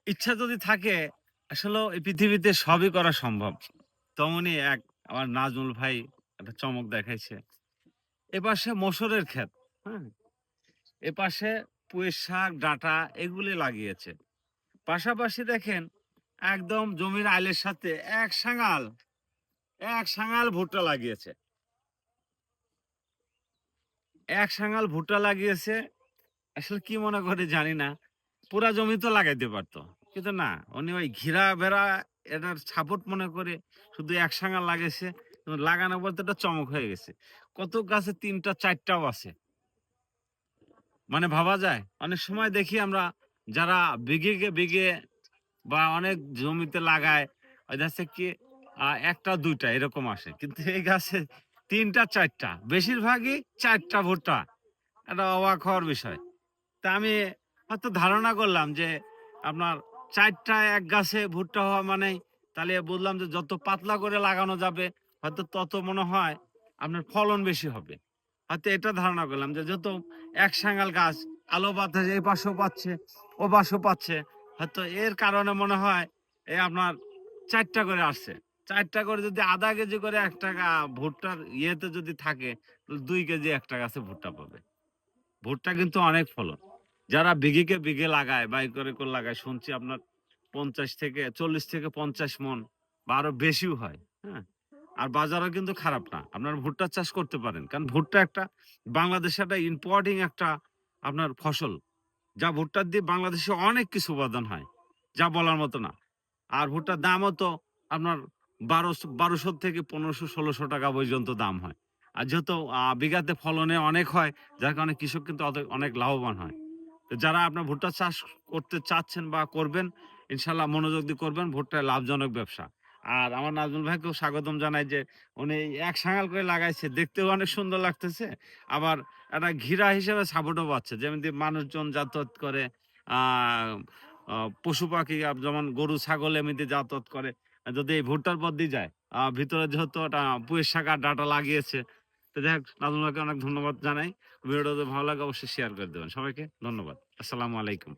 ইচ্ছা যদি থাকে আসলে এই পৃথিবীতে সবই করা সম্ভব। তেমনই আমার নাজমুল ভাই একটা চমক দেখাইছে। এপাশে মসুরের ক্ষেত, হ্যাঁ? এপাশে পুঁইর শাক, ডাঁটা এগুলি লাগিয়েছে। পাশাপাশি দেখেন একদম জমির আইলের সাথে এক সাঙাল ভুট্টা লাগিয়েছে। এক সাঙাল ভুট্টা লাগিয়েছে। আসলে কি মনে করে জানি না। পুরা জমি তো লাগাইতে পারত। কিন্তু না, উনি ওই ঘেরা-বেড়া এটার সাপোর্ট মনে করে শুধু এক সাঙাল লাগাইছে। কিন্তু লাগানোর পর তো এটা চমক হয়ে গেছে। কত গাছে ৩ টা ৪ টাও আছে। মানে ভাবা যায়? অনেক সময় দেখি আমরা যারা বিঘে বা অনেক জমিতে লাগায়, ওই দেখা যাচ্ছে কি ১ টা ২ টা এরকম আসে। কিন্তু এই গাছে ৩ টা ৪ টা। বেশিরভাগই ৪ টা ভুট্টা। এটা অবাক হওয়ার বিষয়। তা আমি হয়তো ধারণা করলাম যে আপনার ৪ টা এক গাছে ভুট্টা হওয়া মানেই তাহলে বুঝলাম যে যত পাতলা করে লাগানো যাবে হয়তো তত মনে হয় আপনার ফলন বেশি হবে। হয়তো এটা ধারণা করলাম যে যত এক সাঙাল গাছ আলো বাতাস এই পাশেও পাচ্ছে, ও পাশেও পাচ্ছে। হয়তো এর কারণে মনে হয় আপনার ৪ টা করে আসছে। ৪ টা করে যদি ০.৫ কেজি করে একটা ভুট্টার ইয়েতে যদি থাকে, ২ কেজি একটা গাছে ভুট্টা পাবে। ভুট্টা কিন্তু অনেক ফলন। যারা বিঘেকে বিঘে লাগায় বা একর লাগায় শুনছি আপনার ৫০ থেকে ৪০ থেকে ৫০ মন বা আরো বেশিও হয়। হ্যাঁ? আর বাজারও কিন্তু খারাপ না। আপনারা ভুট্টা চাষ করতে পারেন। কারণ ভুট্টা একটা বাংলাদেশে একটা ইম্পোর্টিং একটা আপনার ফসল। যা ভুট্টা দিয়ে বাংলাদেশে অনেক কিছু উৎপাদন হয়। যা বলার মতো না। আর ভুট্টার দামও তো আপনার ১২০০ থেকে ১৫০০-১৬০০ টাকা পর্যন্ত দাম হয়। আর যেহেতু বিঘাতে ফলনে অনেক হয়, যার কারণে কৃষক কিন্তু অনেক লাভবান হয়। তো যারা আপনার ভুট্টা চাষ করতে চাচ্ছেন বা করবেন, ইনশাআল্লাহ মনোযোগ দিয়ে করবেন। ভুট্টা লাভজনক ব্যবসা। আর আমার নাজমুল ভাইকেও স্বাগতম জানাই যে উনি এক সাঙাল করে লাগাইছে। দেখতেও অনেক সুন্দর লাগতেছে। আবার একটা ঘিরা হিসেবে সাপোর্টও পাচ্ছে। যেমনি মানুষজন যাতায়াত করে, আ আ পশু-পাখি যেমন গরু, ছাগল এমনিতে যাতায়াত করে। যদি এই ভুট্টার পথ দিয়ে যায়, ভিতরে যেহেতু ওটা পুঁইয়ের শাক আর ডাঁটা লাগিয়েছে। তো যাই হোক নাজমুল ভাইকে অনেক ধন্যবাদ জানাই। ভিডিওটা যদি ভালো লাগে অবশ্যই শেয়ার করে দেবেন। সবাইকে ধন্যবাদ। আসসালামু আলাইকুম।